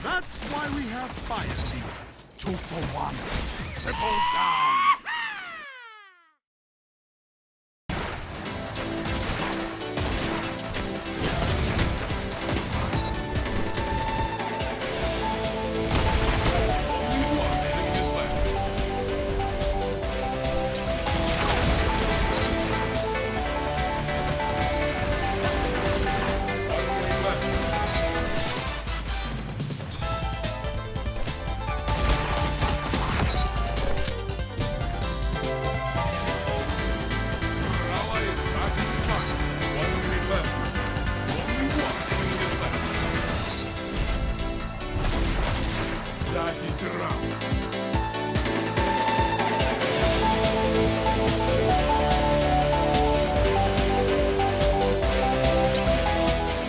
That's why we have fire demons. 2 for 1. Triple down.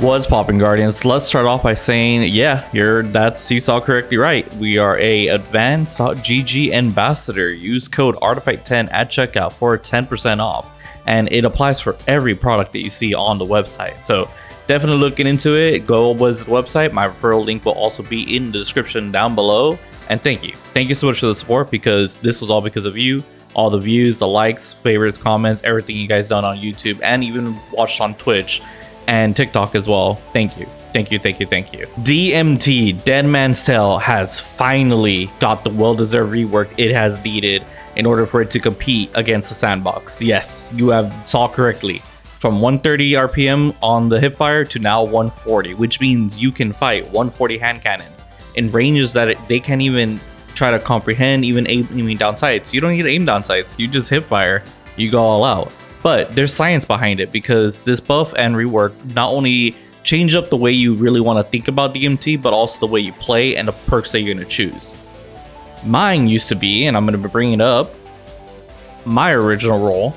What's poppin', Guardians? Let's start off by saying, yeah, you saw correctly right. We are a advanced.gg ambassador. Use code Artiphite10 at checkout for 10% off, and it applies for every product that you see on the website. So definitely looking into it. Go visit the website. My referral link will also be in the description down below. And thank you so much for the support, because this was all because of you. All the views, the likes, favorites, comments, everything you guys done on YouTube and even watched on Twitch and TikTok as well. Thank you. DMT, Dead Man's Tale, has finally got the well-deserved rework it has needed in order for it to compete against the sandbox. Yes, you have saw correctly. From 130 RPM on the hipfire to now 140, which means you can fight 140 hand cannons in ranges that they can't even try to comprehend, even aiming down sights. You don't need to aim down sights, you just hipfire, you go all out. But there's science behind it, because this buff and rework not only change up the way you really want to think about DMT, but also the way you play and the perks that you're going to choose. Mine used to be, and I'm going to be bringing up, my original role,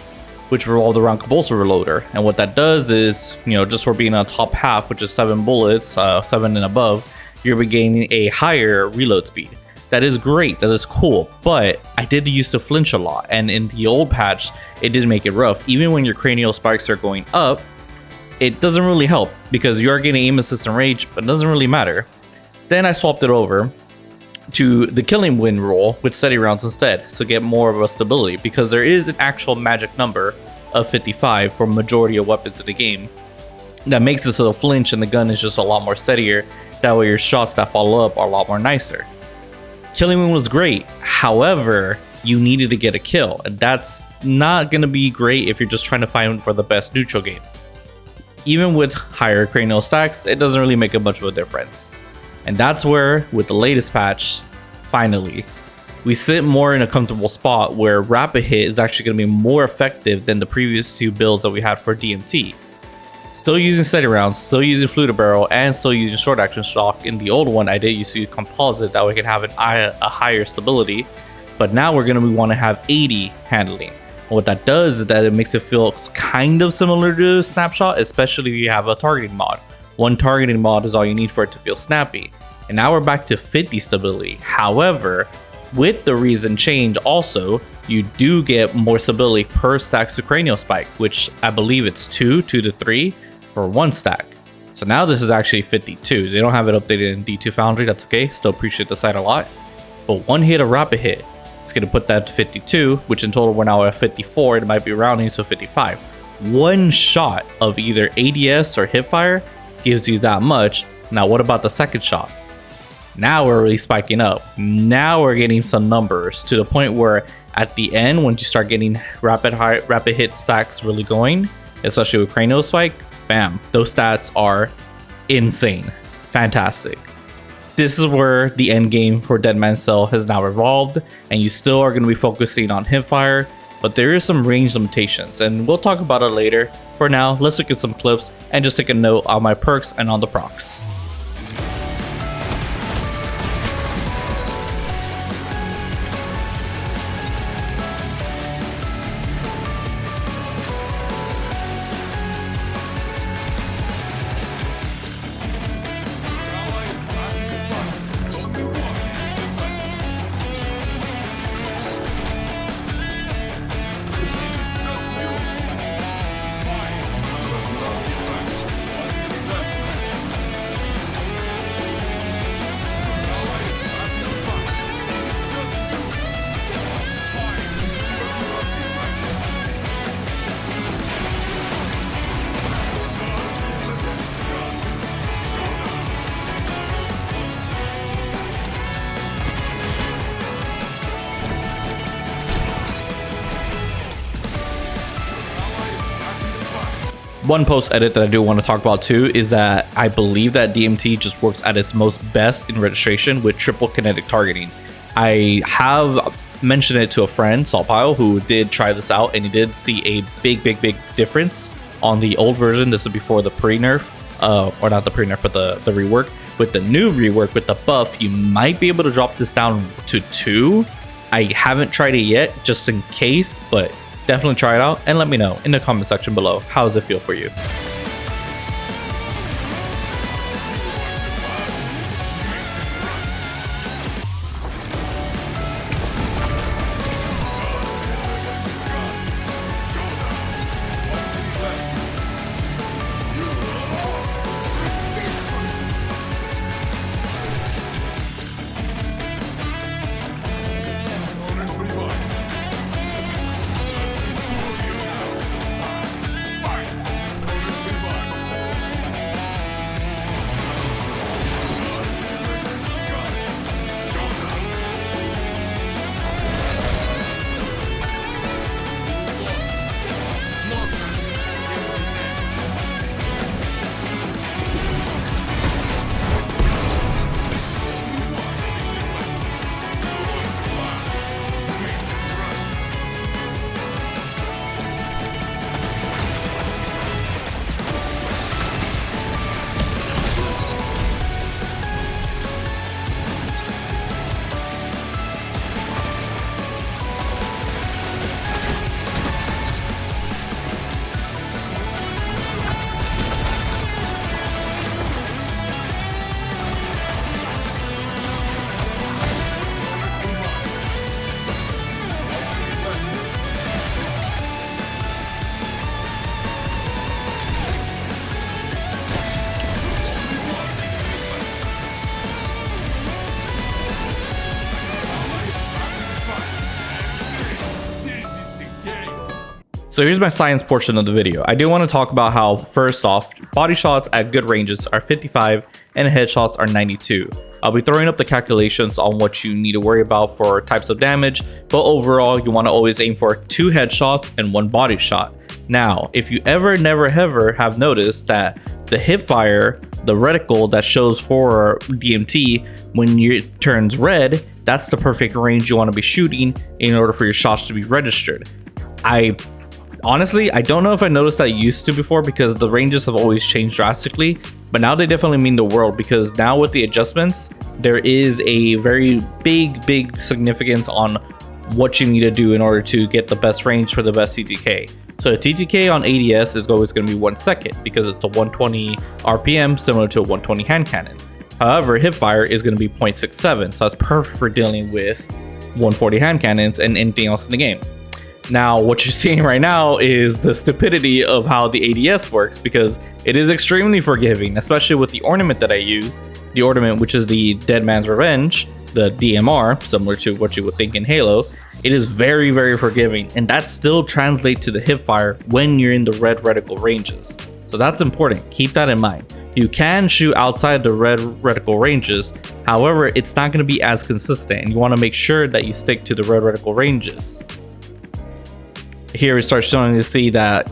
which revolved around Compulsive Reloader. And what that does is, just for being on top half, which is 7 bullets, 7 and above, you're gaining a higher reload speed. That is great, that is cool, but I did used to flinch a lot, and in the old patch, it did make it rough. Even when your cranial spikes are going up, it doesn't really help, because you are getting aim assist and rage, but it doesn't really matter. Then I swapped it over to the killing wind roll with steady rounds instead, so get more of a stability, because there is an actual magic number of 55 for majority of weapons in the game. That makes it so the flinch and the gun is just a lot more steadier. That way your shots that follow up are a lot more nicer. Killing Wind was great, however, you needed to get a kill, and that's not going to be great if you're just trying to find for the best neutral game. Even with higher cranial stacks, it doesn't really make much of a difference. And that's where, with the latest patch, finally, we sit more in a comfortable spot where rapid hit is actually going to be more effective than the previous 2 builds that we had for DMT. Still using steady rounds, still using fluted barrel, and still using short action shock. In the old one, I did use composite, that we could have a higher stability, but now we're going to want to have 80 handling. And what that does is that it makes it feel kind of similar to Snapshot, especially if you have a targeting mod. One targeting mod is all you need for it to feel snappy. And now we're back to 50 stability. However, with the recent change also, you do get more stability per stacks of cranial spike, which I believe it's 2 to 3 for 1 stack. So now this is actually 52. They don't have it updated in D2 Foundry, that's okay. Still appreciate the site a lot. But 1 hit of rapid hit, it's going to put that to 52, which in total we're now at 54. It might be rounding to 55. 1 shot of either ADS or hipfire gives you that much. Now what about the second shot? Now we're really spiking up. Now we're getting some numbers to the point where at the end, once you start getting rapid hit stacks really going, especially with cranial spike, bam, those stats are insane. Fantastic. This is where the end game for Dead Man's Tale has now evolved, and you still are going to be focusing on hipfire, but there is some range limitations, and we'll talk about it later. For now, let's look at some clips and just take a note on my perks and on the procs. One post edit that I do want to talk about too is that I believe that DMT just works at its most best in registration with triple kinetic targeting. I have mentioned it to a friend, Saltpile, who did try this out, and he did see a big difference on the old version. This is before the pre-nerf, or not the pre-nerf, but the rework. With the new rework, with the buff, you might be able to drop this down to 2. I haven't tried it yet, just in case, but definitely try it out and let me know in the comment section below. How does it feel for you? So here's my science portion of the video. I do want to talk about how, first off, body shots at good ranges are 55 and headshots are 92. I'll be throwing up the calculations on what you need to worry about for types of damage, but overall you want to always aim for 2 headshots and 1 body shot. Now, if you never have noticed that the hipfire, the reticle that shows for DMT, when it turns red, that's the perfect range you want to be shooting in order for your shots to be registered. Honestly, I don't know if I noticed that used to before because the ranges have always changed drastically, but now they definitely mean the world because now with the adjustments, there is a very big significance on what you need to do in order to get the best range for the best TTK. So a TTK on ADS is always going to be 1 second because it's a 120 RPM similar to a 120 hand cannon. However, hipfire is going to be 0.67, so that's perfect for dealing with 140 hand cannons and anything else in the game. Now, what you're seeing right now is the stupidity of how the ADS works because it is extremely forgiving, especially with the ornament that I use. The ornament, which is the Dead Man's Revenge, the DMR, similar to what you would think in Halo. It is very forgiving, and that still translates to the hipfire when you're in the red reticle ranges. So that's important. Keep that in mind. You can shoot outside the red reticle ranges, however, it's not going to be as consistent, and you want to make sure that you stick to the red reticle ranges. Here we start showing to see that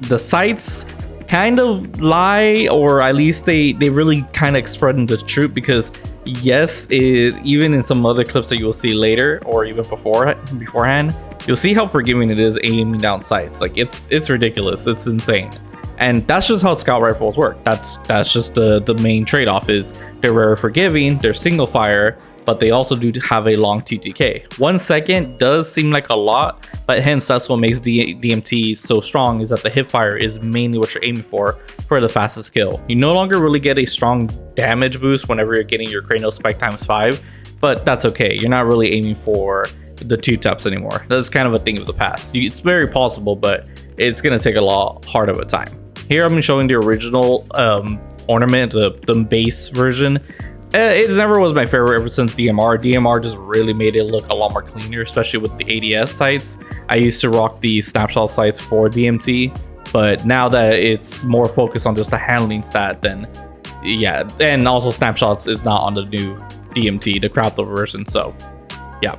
the sights kind of lie, or at least they really kind of spread the truth because yes, even in some other clips that you will see later or even beforehand, you'll see how forgiving it is aiming down sights. Like it's ridiculous, it's insane. And that's just how scout rifles work. That's just the main trade-off is they're very forgiving, they're single fire, but they also do have a long TTK. 1 second does seem like a lot, but hence that's what makes DMT so strong is that the hipfire is mainly what you're aiming for the fastest kill. You no longer really get a strong damage boost whenever you're getting your cranial spike ×5, but that's okay. You're not really aiming for the 2-taps anymore. That's kind of a thing of the past. It's very possible, but it's gonna take a lot harder of a time. Here I'm showing the original ornament, the base version. It never was my favorite ever since DMR. DMR just really made it look a lot more cleaner, especially with the ADS sights. I used to rock the snapshot sights for DMT, but now that it's more focused on just the handling stat, then yeah, and also snapshots is not on the new DMT, the Crowther version, so yeah.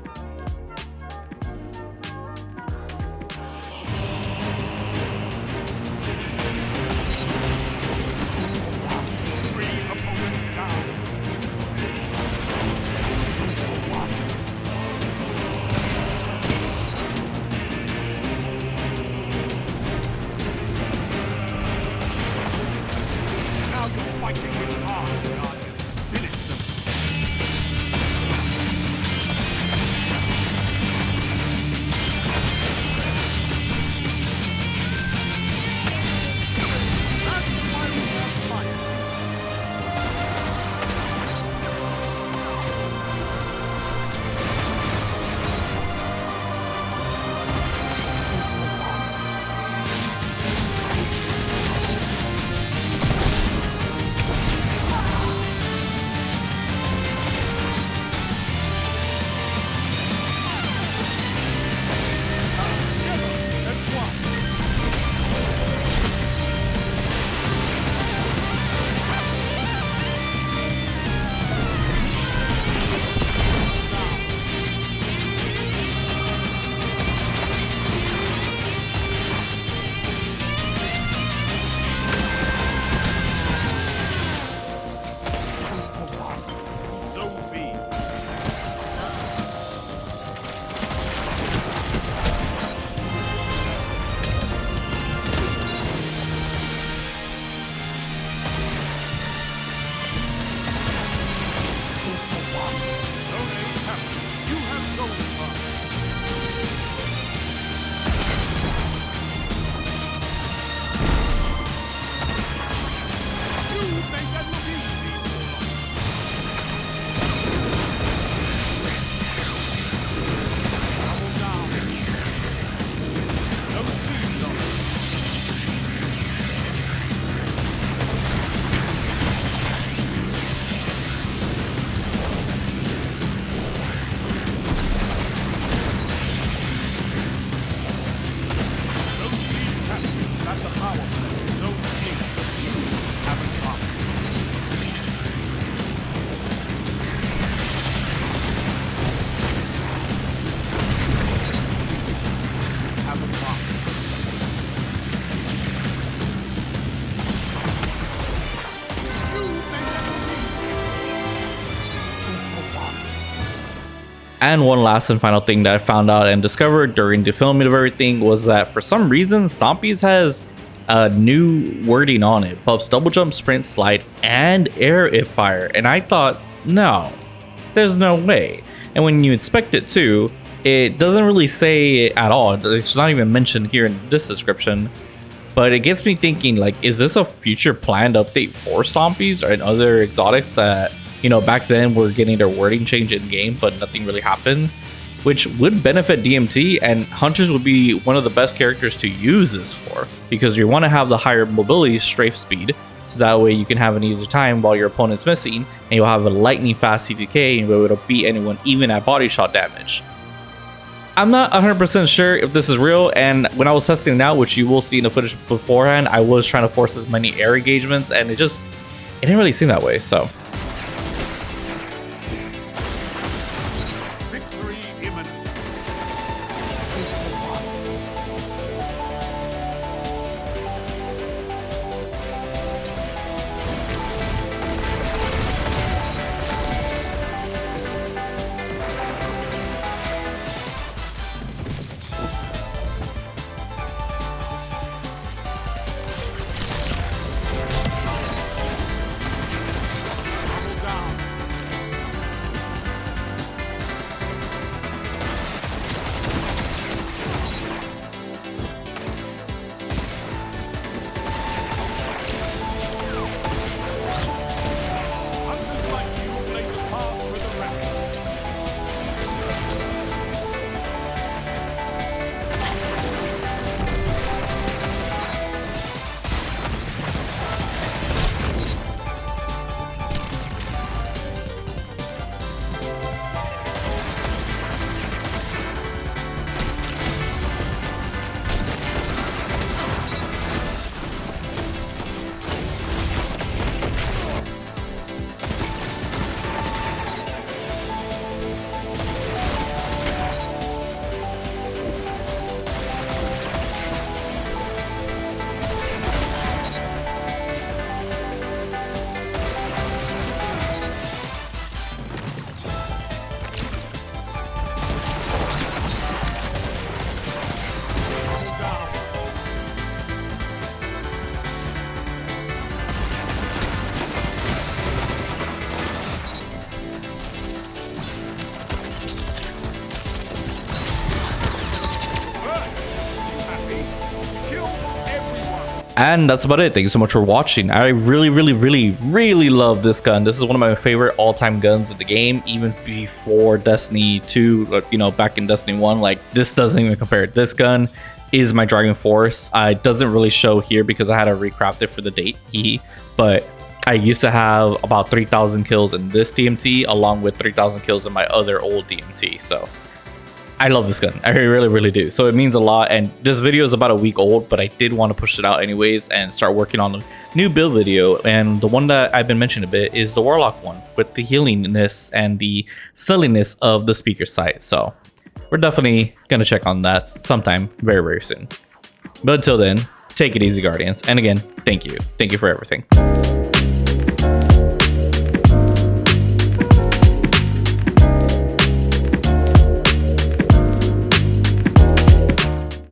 And one last and final thing that I found out and discovered during the filming of everything was that for some reason, Stompies has a new wording on it. Buffs double jump, sprint, slide, and air if fire. And I thought, no, there's no way. And when you inspect it too, it doesn't really say it at all. It's not even mentioned here in this description. But it gets me thinking, like, is this a future planned update for Stompies or other exotics that, you know, back then were getting their wording changed in game, but nothing really happened, which would benefit DMT, and Hunters would be one of the best characters to use this for, because you want to have the higher mobility strafe speed, so that way you can have an easier time while your opponent's missing, and you'll have a lightning fast CTK and you'll be able to beat anyone even at body shot damage. I'm not 100% sure if this is real, and when I was testing it out, which you will see in the footage beforehand, I was trying to force as many air engagements, and it didn't really seem that way, so. Victory imminent. 2 for 1. Double down. Hunters like you blaze a path for the rest. Double down. Happy? Kill everyone. And that's about it. Thank you so much for watching. I really love this gun. This is one of my favorite all-time guns in the game, even before Destiny 2, you know, back in Destiny 1. Like, this doesn't even compare. This gun is my driving force. It doesn't really show here because I had to recraft it for the date, but I used to have about 3,000 kills in this DMT, along with 3,000 kills in my other old DMT. So I love this gun. I really do. So it means a lot. And this video is about a week old, but I did want to push it out anyways and start working on a new build video. And the one that I've been mentioning a bit is the Warlock one, with the healingness and the silliness of the speaker sight. So we're definitely going to check on that sometime very soon. But until then, take it easy, Guardians. And again, thank you. Thank you for everything.